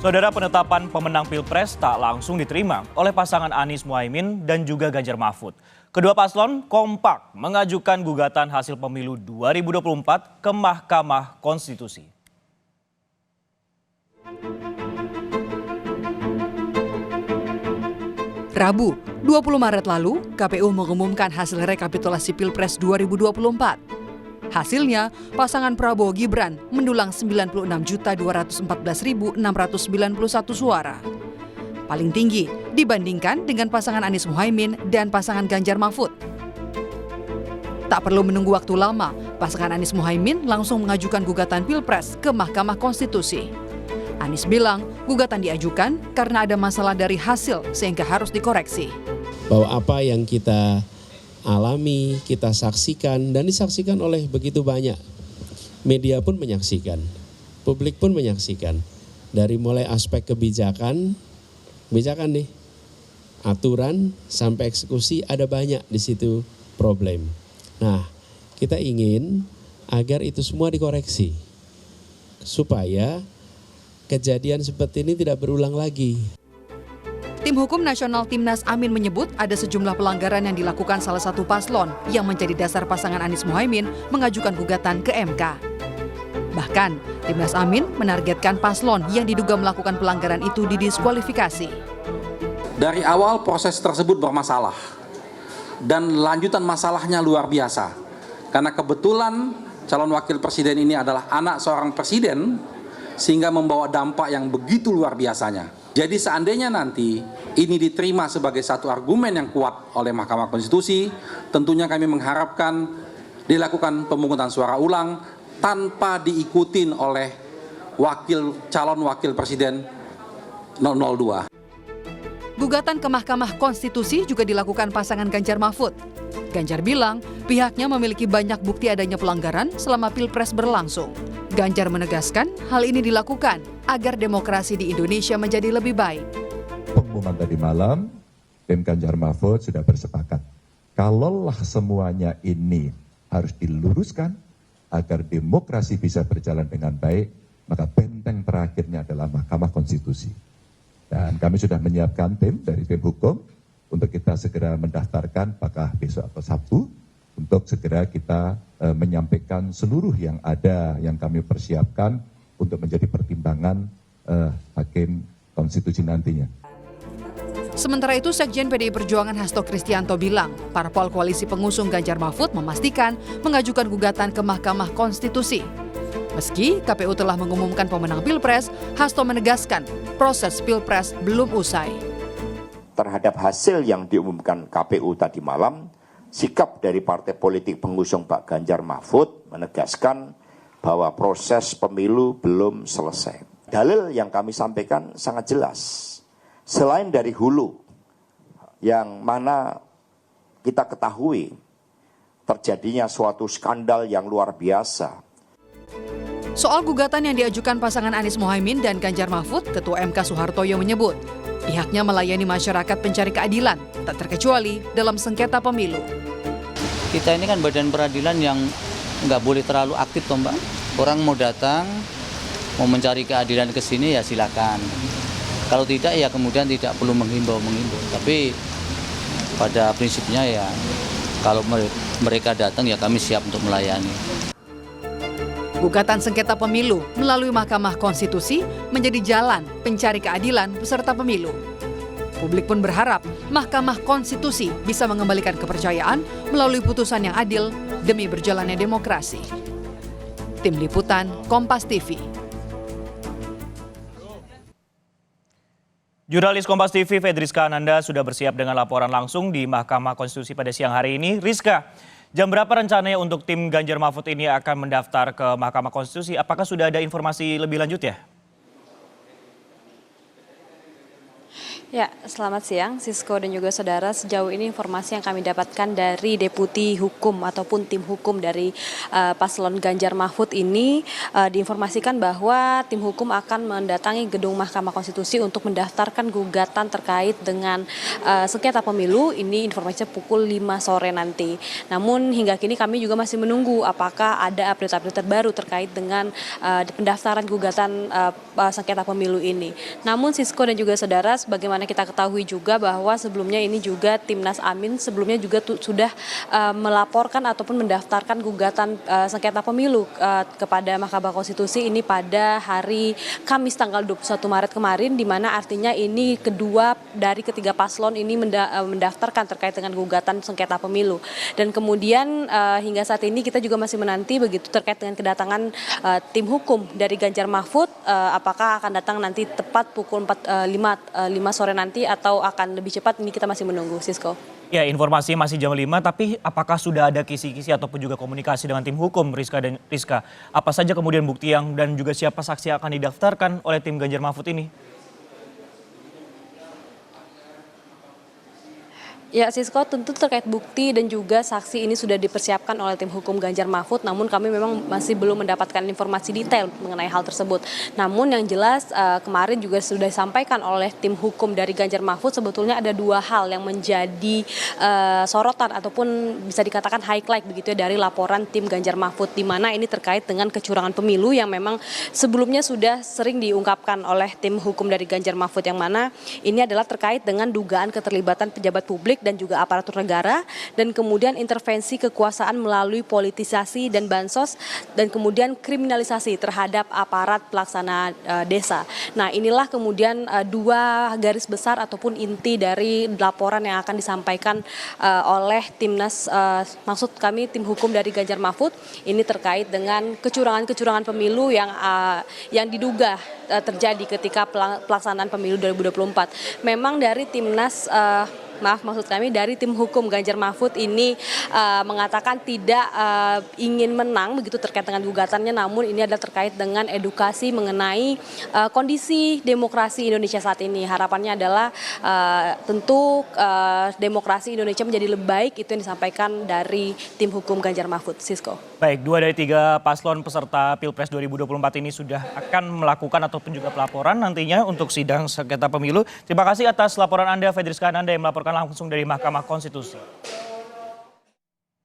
Saudara, penetapan pemenang Pilpres tak langsung diterima oleh pasangan Anies Muhaimin dan juga Ganjar Mahfud. Kedua paslon kompak mengajukan gugatan hasil pemilu 2024 ke Mahkamah Konstitusi. Rabu, 20 Maret lalu, KPU mengumumkan hasil rekapitulasi Pilpres 2024. Hasilnya, pasangan Prabowo Gibran mendulang 96.214.691 suara. Paling tinggi dibandingkan dengan pasangan Anies Muhaimin dan pasangan Ganjar Mahfud. Tak perlu menunggu waktu lama, pasangan Anies Muhaimin langsung mengajukan gugatan Pilpres ke Mahkamah Konstitusi. Anies bilang gugatan diajukan karena ada masalah dari hasil sehingga harus dikoreksi. Bahwa apa yang kita alami, kita saksikan dan disaksikan oleh begitu banyak. Media pun menyaksikan, publik pun menyaksikan. Dari mulai aspek kebijakan nih, aturan sampai eksekusi ada banyak di situ problem. Nah, kita ingin agar itu semua dikoreksi supaya kejadian seperti ini tidak berulang lagi. Tim Hukum Nasional Timnas Amin menyebut ada sejumlah pelanggaran yang dilakukan salah satu paslon yang menjadi dasar pasangan Anies Muhaimin mengajukan gugatan ke MK. Bahkan, Timnas Amin menargetkan paslon yang diduga melakukan pelanggaran itu didiskualifikasi. Dari awal proses tersebut bermasalah dan lanjutan masalahnya luar biasa. Karena kebetulan calon wakil presiden ini adalah anak seorang presiden sehingga membawa dampak yang begitu luar biasanya. Jadi seandainya nanti ini diterima sebagai satu argumen yang kuat oleh Mahkamah Konstitusi, tentunya kami mengharapkan dilakukan pemungutan suara ulang tanpa diikutin oleh calon wakil presiden 002. Gugatan ke Mahkamah Konstitusi juga dilakukan pasangan Ganjar Mahfud. Ganjar bilang pihaknya memiliki banyak bukti adanya pelanggaran selama Pilpres berlangsung. Ganjar menegaskan hal ini dilakukan agar demokrasi di Indonesia menjadi lebih baik. Pengumuman tadi malam, tim Ganjar Mahfud sudah bersepakat. Kalaulah semuanya ini harus diluruskan agar demokrasi bisa berjalan dengan baik, maka benteng terakhirnya adalah Mahkamah Konstitusi. Dan kami sudah menyiapkan tim dari tim hukum untuk kita segera mendaftarkan apakah besok atau Sabtu untuk segera kita menyampaikan seluruh yang ada yang kami persiapkan untuk menjadi pertimbangan hakim konstitusi nantinya. Sementara itu, Sekjen PDI Perjuangan Hasto Kristianto bilang, parpol koalisi pengusung Ganjar Mahfud memastikan mengajukan gugatan ke Mahkamah Konstitusi. Meski KPU telah mengumumkan pemenang Pilpres, Hasto menegaskan proses Pilpres belum usai. Terhadap hasil yang diumumkan KPU tadi malam, sikap dari partai politik pengusung Pak Ganjar Mahfud menegaskan bahwa proses pemilu belum selesai. Dalil yang kami sampaikan sangat jelas. Selain dari hulu, yang mana kita ketahui terjadinya suatu skandal yang luar biasa. Soal gugatan yang diajukan pasangan Anies Muhaimin dan Ganjar Mahfud, Ketua MK Soehartoyo menyebut, pihaknya melayani masyarakat pencari keadilan, tak terkecuali dalam sengketa pemilu. Kita ini kan badan peradilan yang nggak boleh terlalu aktif toh Mbak. Orang mau datang, mau mencari keadilan ke sini ya silakan. Kalau tidak ya kemudian tidak perlu menghimbau. Tapi pada prinsipnya ya kalau mereka datang ya kami siap untuk melayani. Gugatan sengketa pemilu melalui Mahkamah Konstitusi menjadi jalan pencari keadilan peserta pemilu. Publik pun berharap Mahkamah Konstitusi bisa mengembalikan kepercayaan melalui putusan yang adil demi berjalannya demokrasi. Tim Liputan Kompas TV. Jurnalis Kompas TV Fedriska Ananda sudah bersiap dengan laporan langsung di Mahkamah Konstitusi pada siang hari ini. Rizka, jam berapa rencananya untuk tim Ganjar Mahfud ini akan mendaftar ke Mahkamah Konstitusi? Apakah sudah ada informasi lebih lanjut ya? Ya, selamat siang Sisko dan juga saudara. Sejauh ini informasi yang kami dapatkan dari Deputi Hukum ataupun tim hukum dari paslon Ganjar Mahfud ini diinformasikan bahwa tim hukum akan mendatangi gedung Mahkamah Konstitusi untuk mendaftarkan gugatan terkait dengan sengketa pemilu. Ini informasinya pukul 5 sore nanti. Namun hingga kini kami juga masih menunggu apakah ada update-update terbaru terkait dengan pendaftaran gugatan sengketa pemilu ini. Namun Sisko dan juga saudara, sebagaimana kita ketahui juga bahwa sebelumnya ini juga Timnas Amin sebelumnya juga sudah melaporkan ataupun mendaftarkan gugatan sengketa pemilu kepada Mahkamah Konstitusi ini pada hari Kamis tanggal 21 Maret kemarin, di mana artinya ini kedua dari ketiga paslon ini mendaftarkan terkait dengan gugatan sengketa pemilu. Dan kemudian hingga saat ini kita juga masih menanti begitu terkait dengan kedatangan tim hukum dari Ganjar Mahfud, apakah akan datang nanti tepat pukul 5 sore nanti atau akan lebih cepat, ini kita masih menunggu, Sisko. Ya, informasi masih jam 5, tapi apakah sudah ada kisi-kisi ataupun juga komunikasi dengan tim hukum, Rizka dan Rizka? Apa saja kemudian bukti yang dan juga siapa saksi yang akan didaftarkan oleh tim Ganjar Mahfud ini? Ya, Sisko, tentu terkait bukti dan juga saksi ini sudah dipersiapkan oleh tim hukum Ganjar Mahfud, namun kami memang masih belum mendapatkan informasi detail mengenai hal tersebut. Namun yang jelas kemarin juga sudah disampaikan oleh tim hukum dari Ganjar Mahfud, sebetulnya ada dua hal yang menjadi sorotan ataupun bisa dikatakan highlight begitu ya dari laporan tim Ganjar Mahfud, di mana ini terkait dengan kecurangan pemilu yang memang sebelumnya sudah sering diungkapkan oleh tim hukum dari Ganjar Mahfud, yang mana ini adalah terkait dengan dugaan keterlibatan pejabat publik dan juga aparatur negara, dan kemudian intervensi kekuasaan melalui politisasi dan bansos, dan kemudian kriminalisasi terhadap aparat pelaksana desa. Nah, inilah kemudian dua garis besar ataupun inti dari laporan yang akan disampaikan oleh Timnas, maksud kami tim hukum dari Ganjar Mahfud, ini terkait dengan kecurangan-kecurangan pemilu yang diduga terjadi ketika pelaksanaan pemilu 2024. Memang dari Timnas maksud kami dari tim hukum Ganjar Mahfud ini mengatakan tidak ingin menang begitu terkait dengan gugatannya, namun ini adalah terkait dengan edukasi mengenai kondisi demokrasi Indonesia saat ini. Harapannya adalah tentu demokrasi Indonesia menjadi lebih baik, itu yang disampaikan dari tim hukum Ganjar Mahfud. Sisko. Baik, 2 dari 3 paslon peserta Pilpres 2024 ini sudah akan melakukan ataupun juga pelaporan nantinya untuk sidang sengketa pemilu. Terima kasih atas laporan Anda, Fedriska Ananda, yang melaporkan langsung dari Mahkamah Konstitusi.